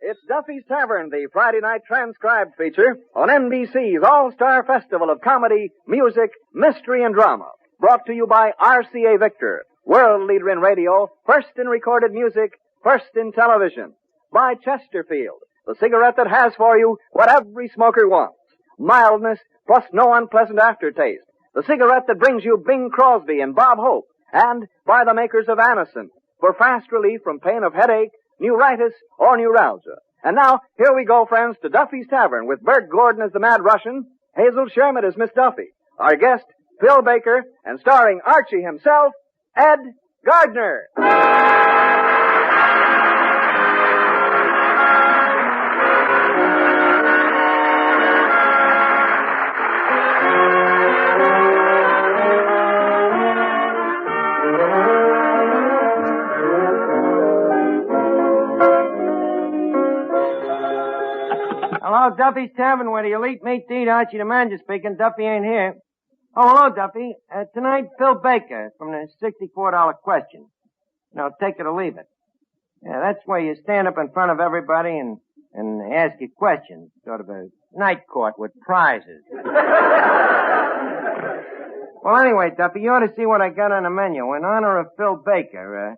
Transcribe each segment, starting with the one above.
It's Duffy's Tavern, the Friday night transcribed feature on NBC's All-Star Festival of Comedy, Music, Mystery, and Drama. Brought to you by RCA Victor, world leader in radio, first in recorded music, first in television. By Chesterfield, the cigarette that has for you what every smoker wants. Mildness plus no unpleasant aftertaste. The cigarette that brings you Bing Crosby and Bob Hope. And by the makers of Anacin, for fast relief from pain of headache, neuritis, or neuralgia. And now, here we go, friends, to Duffy's Tavern with Bert Gordon as the Mad Russian, Hazel Sherman as Miss Duffy, our guest, Phil Baker, and starring Archie himself, Ed Gardner. Hello, Duffy's Tavern, where the elite meet to eat. Archie the manager speaking. Duffy ain't here. Oh, hello, Duffy. Tonight, Phil Baker from the $64 question. No, take it or leave it. Yeah, that's where you stand up in front of everybody and ask your questions. Sort of a night court with prizes. Well, anyway, Duffy, you ought to see what I got on the menu. In honor of Phil Baker,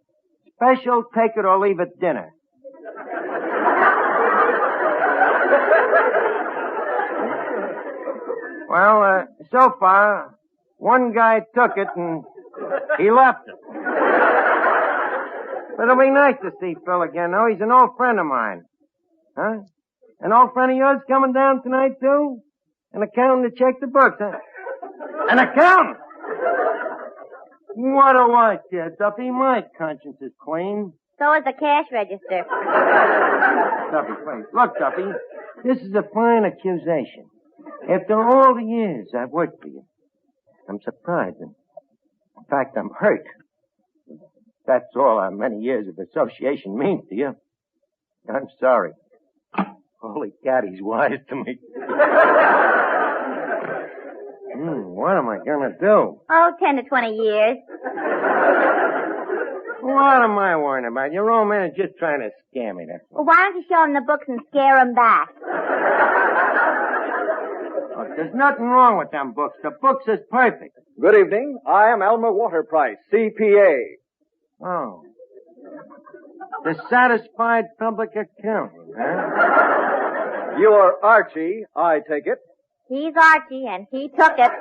special take it or leave it dinner. Well, so far, one guy took it and he left it. But it'll be nice to see Phil again, though. He's an old friend of mine. Huh? An old friend of yours coming down tonight, too? An accountant to check the books, huh? An accountant? What do I care, Duffy? My conscience is clean. So is the cash register. Duffy, please. Look, Duffy, this is a fine accusation. After all the years I've worked for you, I'm surprised. In fact, I'm hurt. That's all our many years of association means to you. I'm sorry. Holy cat, he's wise to me. What am I gonna do? Oh, 10 to 20 years. What am I worrying about? Your old man is just trying to scare me, that's all. Well, why don't you show him the books and scare him back? Look, there's nothing wrong with them books. The books is perfect. Good evening. I am Elmer Waterprice, CPA. Oh. Dissatisfied public accountant, huh? You're Archie, I take it. He's Archie, and he took it.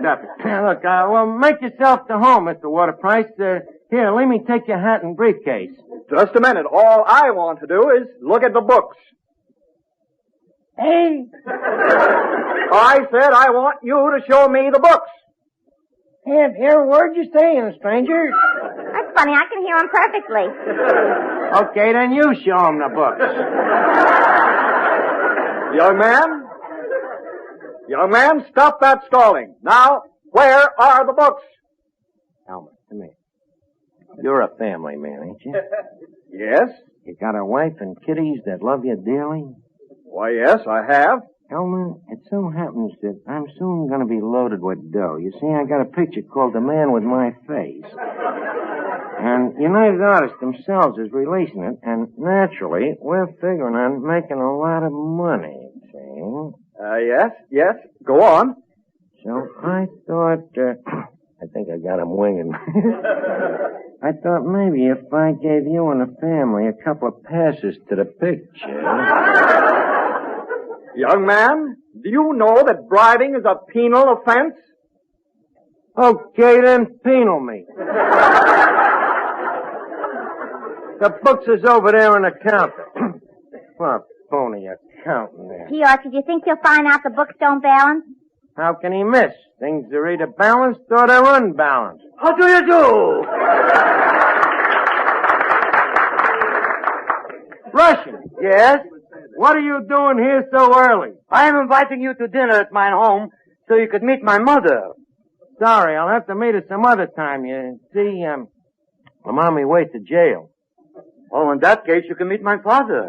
Look, well, make yourself to home, Mr. Waterprice. Here, let me take your hat and briefcase. Just a minute. All I want to do is look at the books. Hey? I said I want you to show me the books. Can't hear a word you're saying, stranger. That's funny. I can hear him perfectly. Okay, then you show him the books. Young man, stop that stalling. Now, where are the books? Elmer, come here. You're a family man, ain't you? Yes. You got a wife and kiddies that love you dearly? Why, yes, I have. Elmer, it so happens that I'm soon going to be loaded with dough. You see, I got a picture called The Man with My Face. And United Artists themselves is releasing it, and naturally, we're figuring on making a lot of money, see? Yes. Go on. So I thought, I think I got him winging. I thought maybe if I gave you and the family a couple of passes to the picture. Young man, do you know that bribing is a penal offense? Okay, then penal me. The books is over there on the counter. What a phony accountant there. Gee, Archie, do you think he'll find out the books don't balance? How can he miss? Things are either balanced or they're unbalanced. How do you do? Russian. Yes? What are you doing here so early? I am inviting you to dinner at my home so you could meet my mother. Sorry, I'll have to meet her some other time. You see, I'm on my way to jail. Oh, in that case, you can meet my father.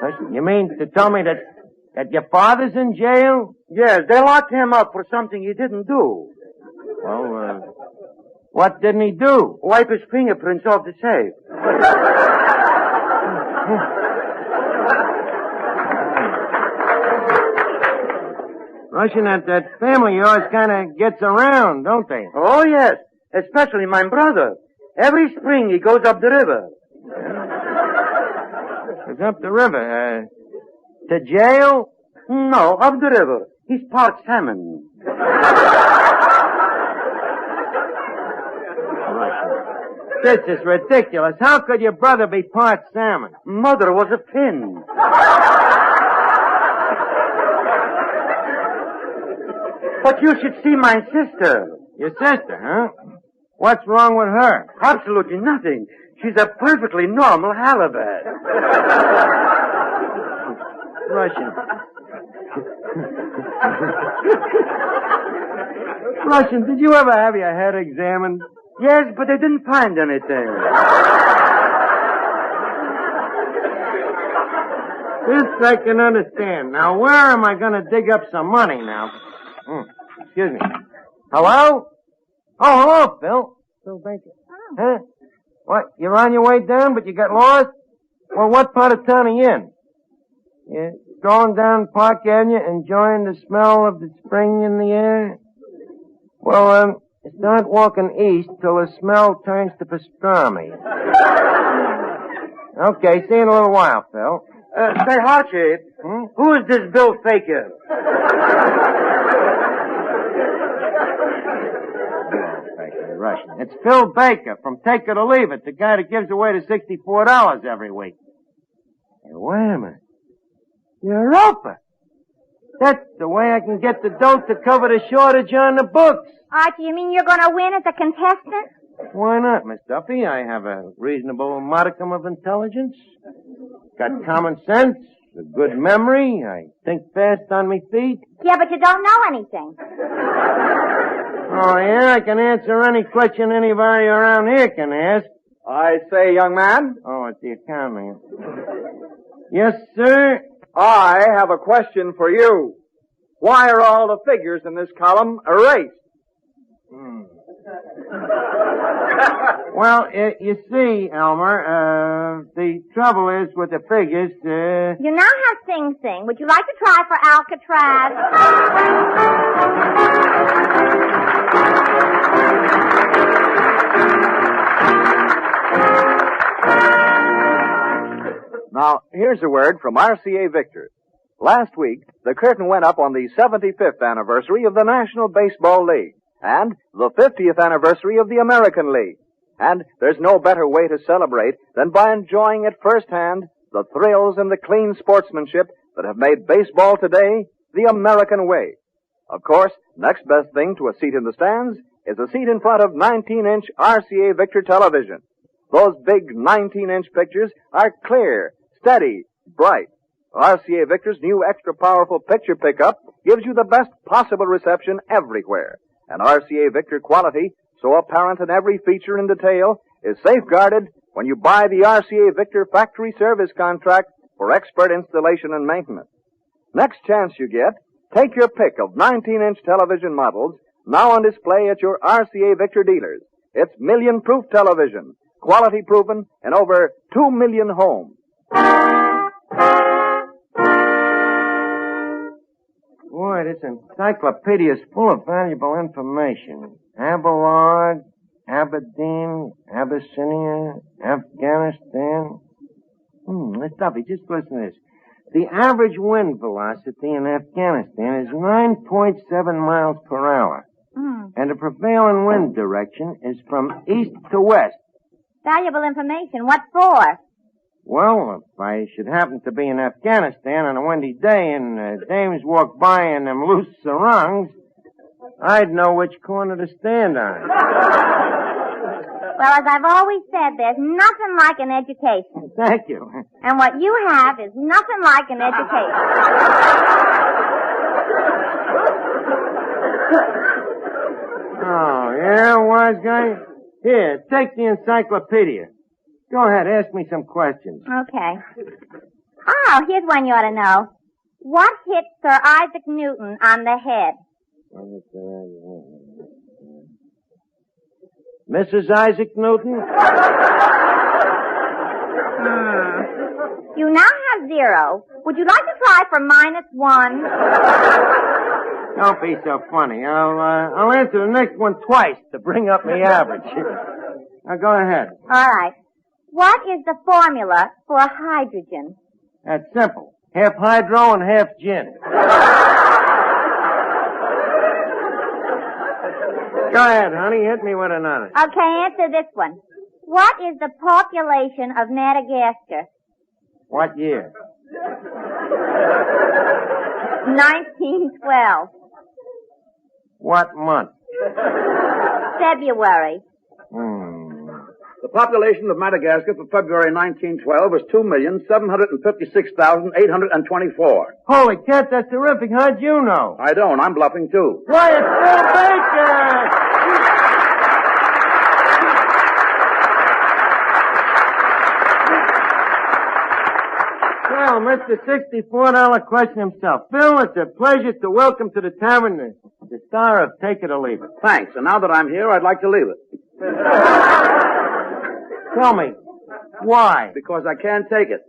Listen, you mean to tell me that That your father's in jail? Yes, they locked him up for something he didn't do. Well, what didn't he do? Wipe his fingerprints off the safe. Russian, that family of yours kind of gets around, don't they? Oh, yes. Especially my brother. Every spring he goes up the river. Goes up the river. To jail? No, up the river. He's part salmon. This is ridiculous. How could your brother be part salmon? Mother was a fin. But you should see my sister. Your sister, huh? What's wrong with her? Absolutely nothing. She's a perfectly normal halibut. Russian. Russian, did you ever have your head examined? Yes, but they didn't find anything. This I can understand. Now, where am I going to dig up some money now? Excuse me. Hello? Oh, hello, Phil. Phil Baker. Oh. Huh? What, you're on your way down, but you got lost? Well, what part of town are you in? You're going down Park Avenue, enjoying the smell of the spring in the air? Well, start walking east till the smell turns to pastrami. Okay, see you in a little while, Phil. Say, Archie, who is this Bill Faker? Russian. It's Phil Baker from Take It or Leave It, the guy that gives away the $64 every week. Hey, wait a minute. Europa! That's the way I can get the dough to cover the shortage on the books. Archie, you mean you're going to win as a contestant? Why not, Miss Duffy? I have a reasonable modicum of intelligence. Got common sense, a good memory. I think fast on me feet. Yeah, but you don't know anything. Oh, yeah? I can answer any question anybody around here can ask. I say, young man. Oh, it's the accounting. Yes, sir? I have a question for you. Why are all the figures in this column erased? Well, you see, Elmer, the trouble is with the figures, You now have Sing Sing. Would you like to try for Alcatraz? Now, here's a word from RCA Victor. Last week, the curtain went up on the 75th anniversary of the National Baseball League and the 50th anniversary of the American League. And there's no better way to celebrate than by enjoying at firsthand the thrills and the clean sportsmanship that have made baseball today the American way. Of course, next best thing to a seat in the stands is a seat in front of 19-inch RCA Victor television. Those big 19-inch pictures are clear, steady, bright. RCA Victor's new extra powerful picture pickup gives you the best possible reception everywhere. And RCA Victor quality, so apparent in every feature and detail, is safeguarded when you buy the RCA Victor factory service contract for expert installation and maintenance. Next chance you get, take your pick of 19-inch television models now on display at your RCA Victor dealers. It's million-proof television, quality proven in over 2 million homes. Boy, this encyclopedia is full of valuable information. Abelard, Aberdeen, Abyssinia, Afghanistan. Miss Duffy, just listen to this. The average wind velocity in Afghanistan is 9.7 miles per hour. And the prevailing wind direction is from east to west. Valuable information. What for? Well, if I should happen to be in Afghanistan on a windy day and dames walk by in them loose sarongs, I'd know which corner to stand on. Well, as I've always said, there's nothing like an education. Thank you. And what you have is nothing like an education. Oh, yeah, wise guy? Here, take the encyclopedia. Go ahead, ask me some questions. Okay. Oh, here's one you ought to know. What hit Sir Isaac Newton on the head? Mrs. Isaac Newton? You now have 0. Would you like to try for -1? Don't be so funny. I'll answer the next one twice to bring up my average. Now go ahead. All right. What is the formula for hydrogen? That's simple. Half hydro and half gin. Go ahead, honey. Hit me with another. Okay, answer this one. What is the population of Madagascar? What year? 1912. What month? February. The population of Madagascar for February 1912 was 2,756,824. Holy cat, that's terrific. How'd you know? I don't. I'm bluffing, too. Why, it's Phil Baker! Well, Mr. $64 question himself. Phil, it's a pleasure to welcome to the Tavern the star of Take It or Leave It. Thanks. And now that I'm here, I'd like to leave it. Tell me, why? Because I can't take it.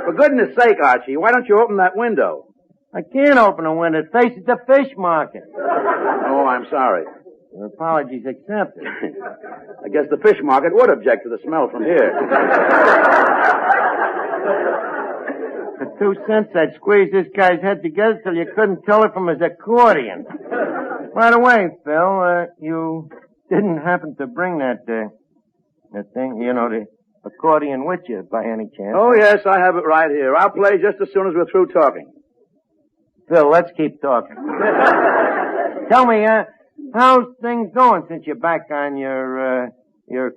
For goodness sake, Archie, why don't you open that window? I can't open a window. It faces the fish market. Oh, I'm sorry. Your apologies accepted. I guess the fish market would object to the smell from here. For 2 cents, I'd squeeze this guy's head together till you couldn't tell it from his accordion. By the way, Phil, you didn't happen to bring that thing, the accordion with you by any chance? Oh, yes, I have it right here. I'll play just as soon as we're through talking. Phil, let's keep talking. Tell me, how's things going since you're back on your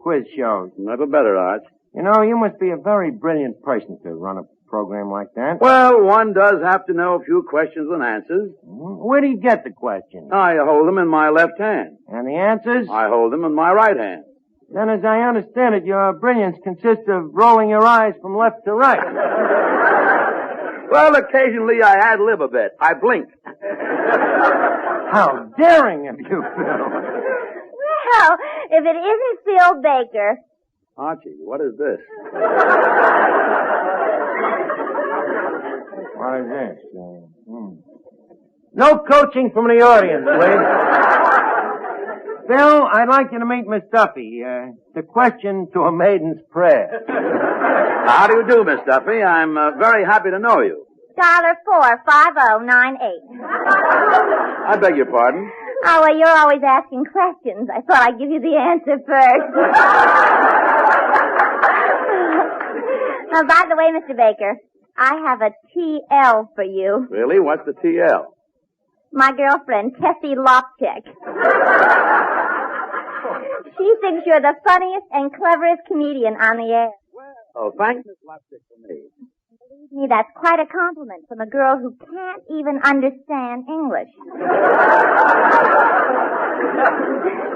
quiz shows? Never better, Arch. You know, you must be a very brilliant person to run a program like that. Well, one does have to know a few questions and answers. Where do you get the questions? I hold them in my left hand. And the answers? I hold them in my right hand. Then, as I understand it, your brilliance consists of rolling your eyes from left to right. Well, occasionally I ad-lib a bit. I blink. How daring of you, Phil. Well, if it isn't Phil Baker. Archie, what is this? What is this? No coaching from the audience, please. Phil, I'd like you to meet Miss Duffy. The question to a maiden's prayer. How do you do, Miss Duffy? I'm very happy to know you. $45098. I beg your pardon? Oh, well, you're always asking questions. I thought I'd give you the answer first. By the way, Mr. Baker, I have a TL for you. Really? What's the TL? My girlfriend, Tessie Lopchick. She thinks you're the funniest and cleverest comedian on the air. Oh, thanks, Miss Lopchick, for me. Believe me, that's quite a compliment from a girl who can't even understand English.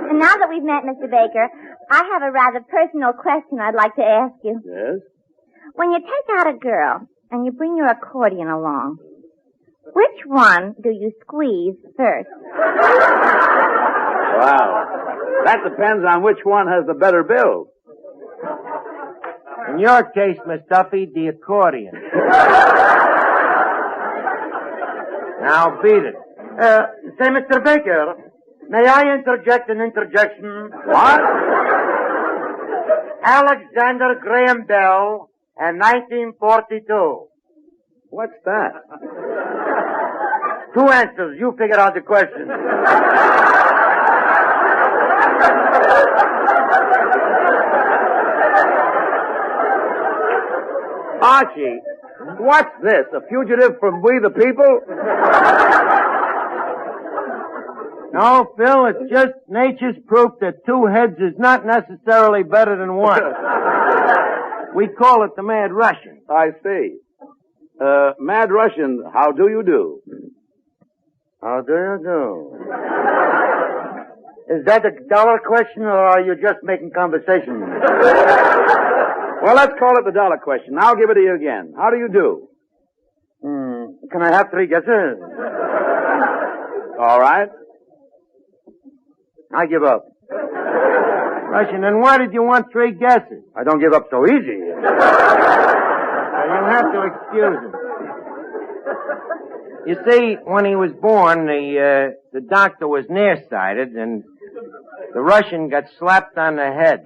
And now that we've met, Mr. Baker, I have a rather personal question I'd like to ask you. Yes? When you take out a girl and you bring your accordion along, which one do you squeeze first? Wow. That depends on which one has the better build. In your case, Miss Duffy, the accordion. Now beat it. Say, Mr. Baker, may I interject an interjection? What? Alexander Graham Bell and 1942. What's that? 2 answers. You figure out the question. Archie, what's this? A fugitive from We the People? No, Phil, it's just nature's proof that 2 heads is not necessarily better than 1. We call it the Mad Russian. I see. Mad Russian, how do you do? How do you do? Is that a dollar question, or are you just making conversation? Well, let's call it the dollar question. I'll give it to you again. How do you do? Can I have 3 guesses? All right. I give up. Russian, then why did you want 3 guesses? I don't give up so easy. You'll have to excuse him. You see, when he was born, the doctor was nearsighted, and the Russian got slapped on the head.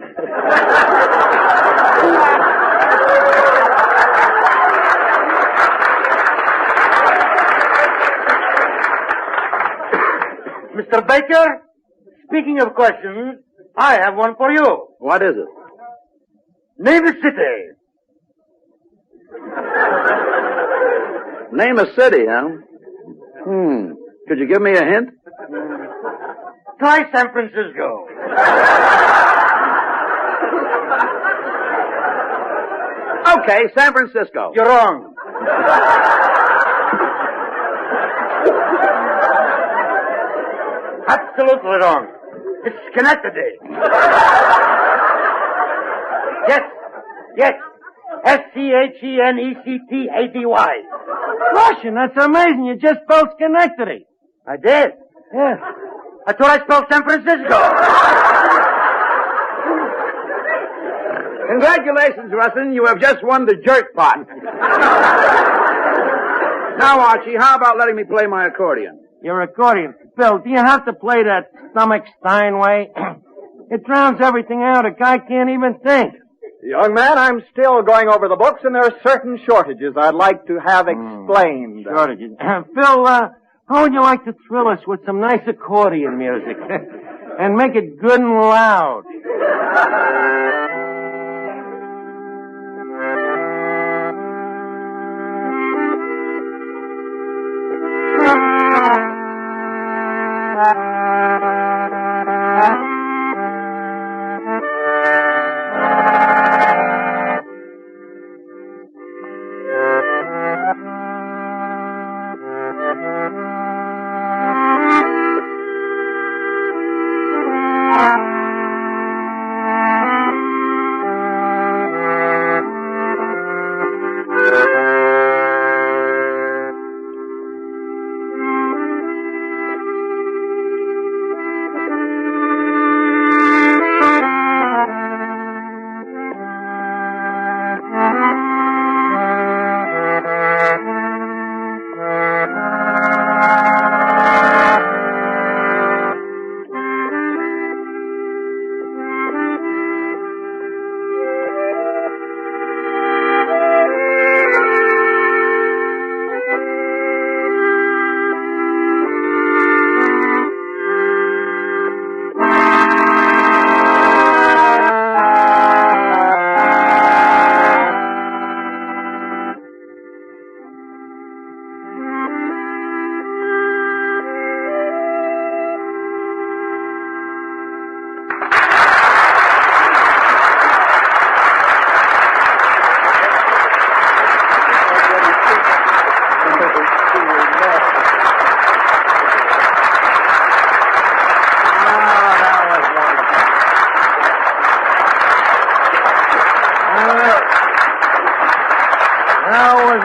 Mr. Baker, speaking of questions, I have one for you. What is it? Name a city. Name a city, huh? Could you give me a hint? Try San Francisco. Okay, San Francisco. You're wrong. Absolutely wrong. It's Schenectady. Yes. Schenectady. Russian, that's amazing. You just spelled Schenectady. I did. Yeah. I thought I spelled San Francisco. Congratulations, Russin. You have just won the jerk pot. Now, Archie, how about letting me play my accordion? Your accordion. Phil, do you have to play that stomach Steinway? It drowns everything out. A guy can't even think. Young man, I'm still going over the books, and there are certain shortages I'd like to have explained. Shortages. Phil, how would you like to thrill us with some nice accordion music? And make it good and loud.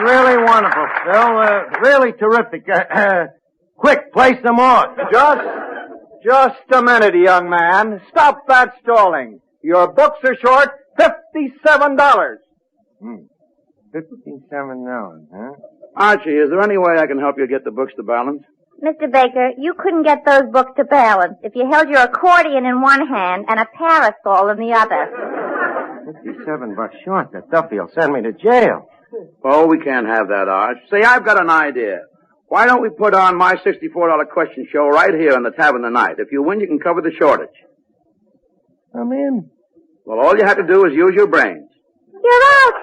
Really wonderful, Phil. Really terrific. Quick, play some more. Just a minute, young man. Stop that stalling. Your books are short $57. $57, huh? Archie, is there any way I can help you get the books to balance? Mr. Baker, you couldn't get those books to balance if you held your accordion in one hand and a parasol in the other. $57 short. That Duffy will send me to jail. Oh, we can't have that, Arch. Say, I've got an idea. Why don't we put on my $64 question show right here in the Tavern tonight? If you win, you can cover the shortage. I'm in. Well, all you have to do is use your brains. You're out.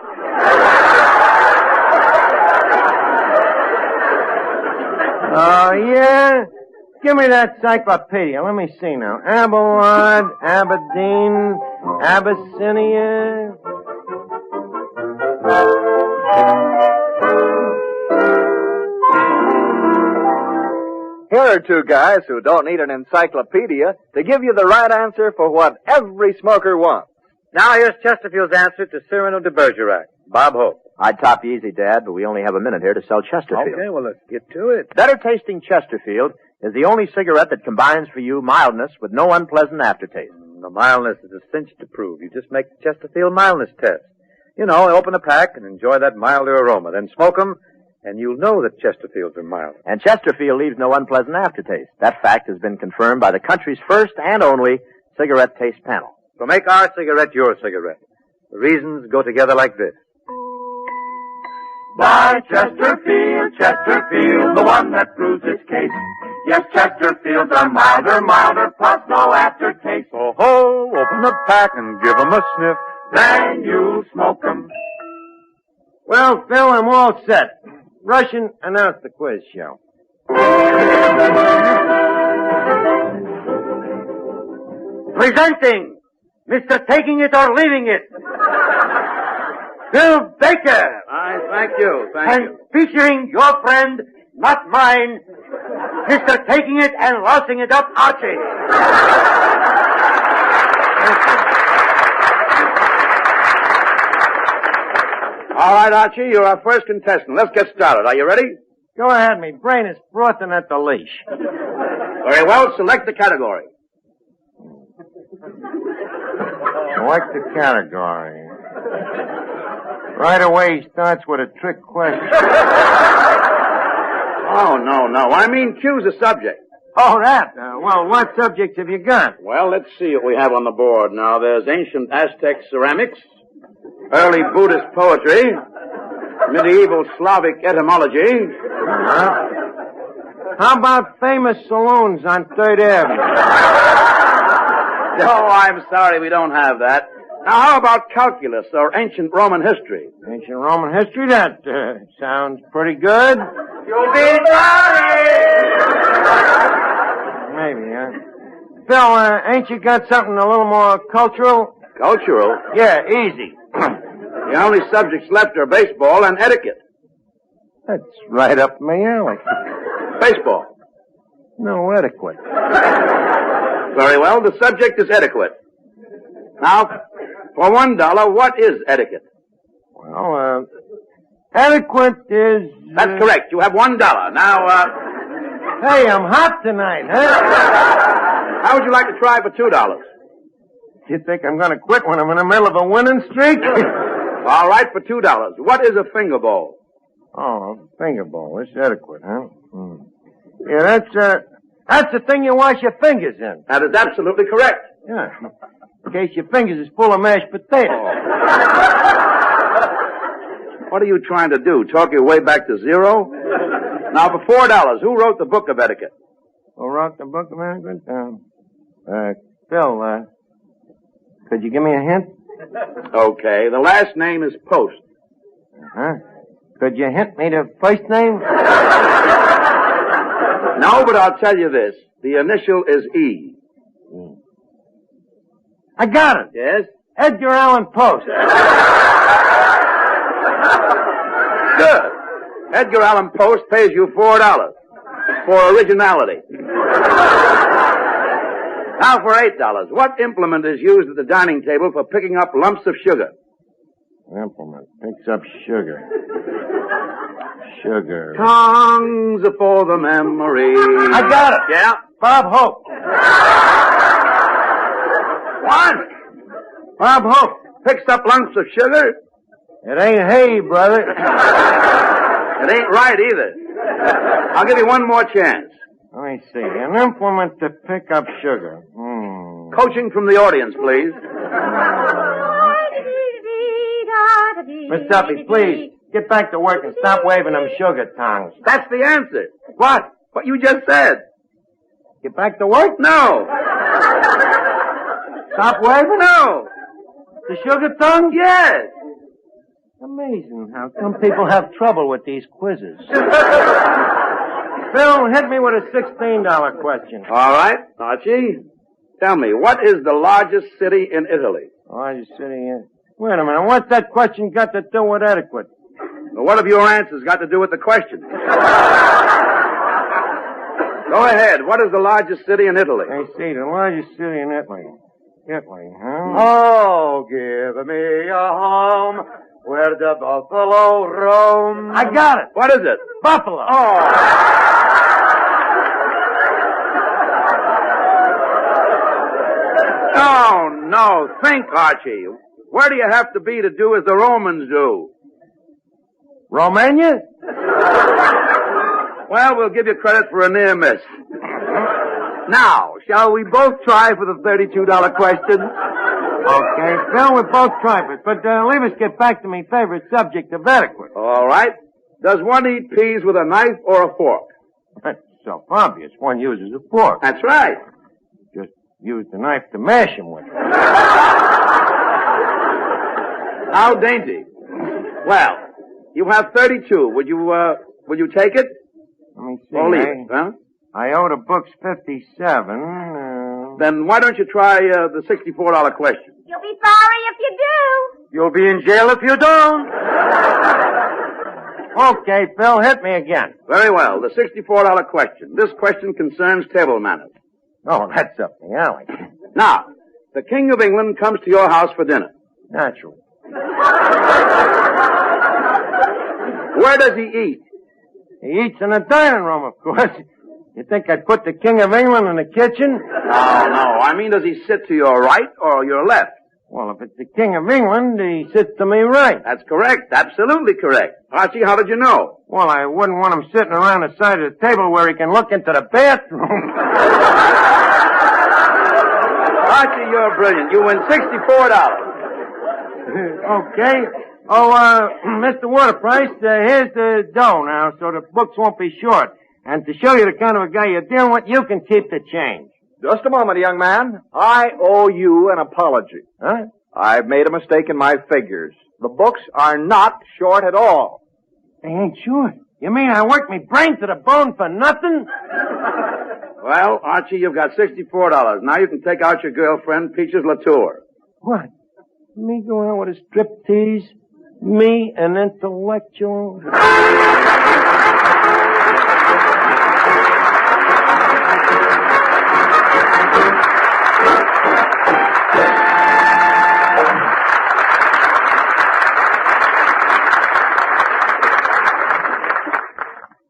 Oh, yeah? Give me that encyclopedia. Let me see now. Abelard, Aberdeen, Abyssinia. Here are two guys who don't need an encyclopedia to give you the right answer for what every smoker wants. Now here's Chesterfield's answer to Cyrano de Bergerac. Bob Hope. I'd top you easy, Dad, but we only have a minute here to sell Chesterfield. Okay, well, let's get to it. Better tasting Chesterfield is the only cigarette that combines for you mildness with no unpleasant aftertaste. The mildness is a cinch to prove. You just make the Chesterfield mildness test. You know, open a pack and enjoy that milder aroma. Then smoke them, and you'll know that Chesterfields are mild. And Chesterfield leaves no unpleasant aftertaste. That fact has been confirmed by the country's first and only cigarette taste panel. So make our cigarette your cigarette. The reasons go together like this. Buy Chesterfield, Chesterfield, the one that proves its case. Yes, Chesterfields are milder, plus no aftertaste. So ho, open the pack and give 'em a sniff. Then you smoke 'em. Well, Phil, I'm all set. Russian, announce the quiz show. Presenting Mr. Taking It or Leaving It, Phil Baker. Thank you. And featuring your friend, not mine, Mr. Taking It and Lousing It Up, Archie. All right, Archie, you're our first contestant. Let's get started. Are you ready? Go ahead, me brain is frothing at the leash. Very well. Select the category. Select the category. Right away he starts with a trick question. Oh, no. I mean, choose a subject. Oh, that. Well, what subjects have you got? Well, let's see what we have on the board. Now, there's ancient Aztec ceramics, early Buddhist poetry, medieval Slavic etymology. How about famous saloons on 3rd Avenue? No, I'm sorry, we don't have that. Now, how about calculus or ancient Roman history? Ancient Roman history? That sounds pretty good. You'll be sorry. Maybe, huh? Phil, ain't you got something a little more cultural? Cultural? Yeah, easy. The only subjects left are baseball and etiquette. That's right up my alley. Baseball. No etiquette. Very well, the subject is etiquette. Now, for $1, what is etiquette? Well, etiquette is... That's correct. You have $1. Now, Hey, I'm hot tonight, huh? how would you like to try for $2? You think I'm gonna quit when I'm in the middle of a winning streak? All right, for $2. What is a finger bowl? Oh, finger bowl. It's etiquette, huh? Yeah, that's the thing you wash your fingers in. That is absolutely correct. Yeah. In case your fingers is full of mashed potatoes. What are you trying to do? Talk your way back to zero? Now, for $4, who wrote the book of etiquette? Who wrote the book of etiquette? Phil, could you give me a hint? Okay, the last name is Post. Huh? Could you hint me the first name? No, but I'll tell you this. The initial is E. I got it. Yes? Edgar Allan Poe. Good. Edgar Allan Poe pays you $4 for originality. Now for $8. What implement is used at the dining table for picking up lumps of sugar? Implement picks up sugar. Sugar. Tongues for the memory. I got it. Yeah? Bob Hope. What? Bob Hope. Picks up lumps of sugar? It ain't hay, brother. It ain't right either. I'll give you one more chance. Let me see. An implement to pick up sugar. Coaching from the audience, please. Miss Duffy, please, get back to work and stop waving them sugar tongues. That's the answer. What? What you just said. Get back to work? No. Stop waving? No. The sugar tongue? Yes. Amazing how some people have trouble with these quizzes. Phil, hit me with a $16 question. All right, Archie. Tell me, what is the largest city in Italy? Largest city in... Wait a minute, what's that question got to do with etiquette? Well, what have your answers got to do with the question? Go ahead. What is the largest city in Italy? I see, the largest city in Italy. Italy, huh? Oh, give me a home Where the buffalo roam. I got it. What is it? Buffalo. Oh, no. Think, Archie. Where do you have to be to do as the Romans do? Romania? Well, we'll give you credit for a near miss. Now, shall we both try for the $32 question? Okay, Phil, we'll both try it. But leave us get back to my favorite subject of etiquette. All right. Does one eat peas with a knife or a fork? That's so obvious. One uses a fork. That's right. Just use the knife to mash them with. How dainty. Well, you have 32. Would you take it? Let me see. Or leave it, huh? I owe the books 57. Then why don't you try the $64 question? You'll be sorry if you do. You'll be in jail if you don't. Okay, Phil, hit me again. Very well. The $64 question. This question concerns table manners. Oh, that's up the alley. Now, the King of England comes to your house for dinner. Naturally. Where does he eat? He eats in the dining room, of course. You think I'd put the King of England in the kitchen? No. I mean, does he sit to your right or your left? Well, if it's the King of England, he sits to me right. That's correct. Absolutely correct. Archie, how did you know? Well, I wouldn't want him sitting around the side of the table where he can look into the bathroom. Archie, you're brilliant. You win $64. Okay. Oh, Mr. Waterprice, here's the dough now, so the books won't be short. And to show you the kind of a guy you're dealing with, you can keep the change. Just a moment, young man. I owe you an apology. Huh? I've made a mistake in my figures. The books are not short at all. They ain't short. You mean I worked me brain to the bone for nothing? Well, Archie, you've got $64. Now you can take out your girlfriend, Peaches Latour. What? Me go out with a striptease? Me, an intellectual?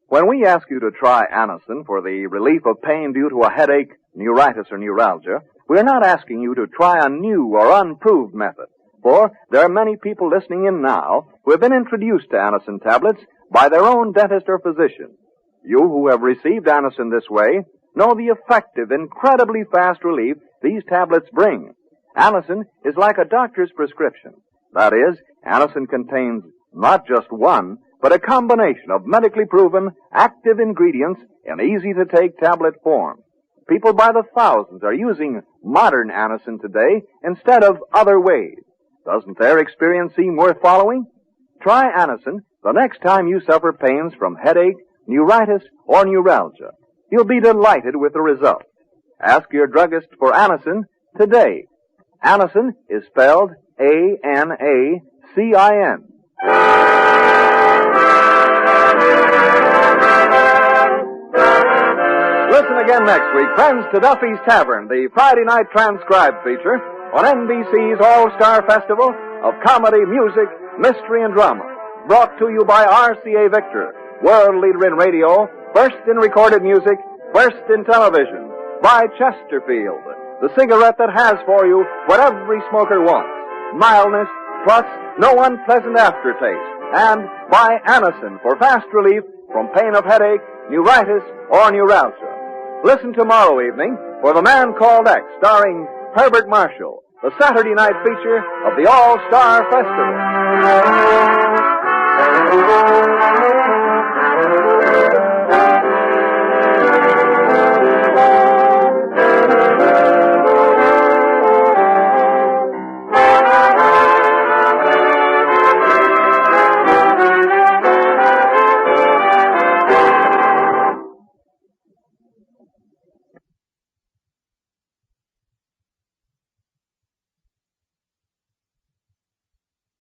When we ask you to try Anacin for the relief of pain due to a headache, neuritis, or neuralgia, we're not asking you to try a new or unproved method. For there are many people listening in now who have been introduced to Anacin tablets by their own dentist or physician. You who have received Anacin this way know the effective, incredibly fast relief these tablets bring. Anacin is like a doctor's prescription. That is, Anacin contains not just one, but a combination of medically proven, active ingredients in easy-to-take tablet form. People by the thousands are using modern Anacin today instead of other ways. Doesn't their experience seem worth following? Try Anacin the next time you suffer pains from headache, neuritis, or neuralgia. You'll be delighted with the result. Ask your druggist for Anacin today. Anacin is spelled A-N-A-C-I-N. Listen again next week, friends, to Duffy's Tavern, the Friday night transcribed feature on NBC's All-Star Festival of Comedy, Music, Mystery, and Drama. Brought to you by RCA Victor, world leader in radio, first in recorded music, first in television. By Chesterfield, the cigarette that has for you what every smoker wants. Mildness, plus no unpleasant aftertaste. And by Anacin for fast relief from pain of headache, neuritis, or neuralgia. Listen tomorrow evening for The Man Called X, starring Herbert Marshall, the Saturday night feature of the All-Star Festival.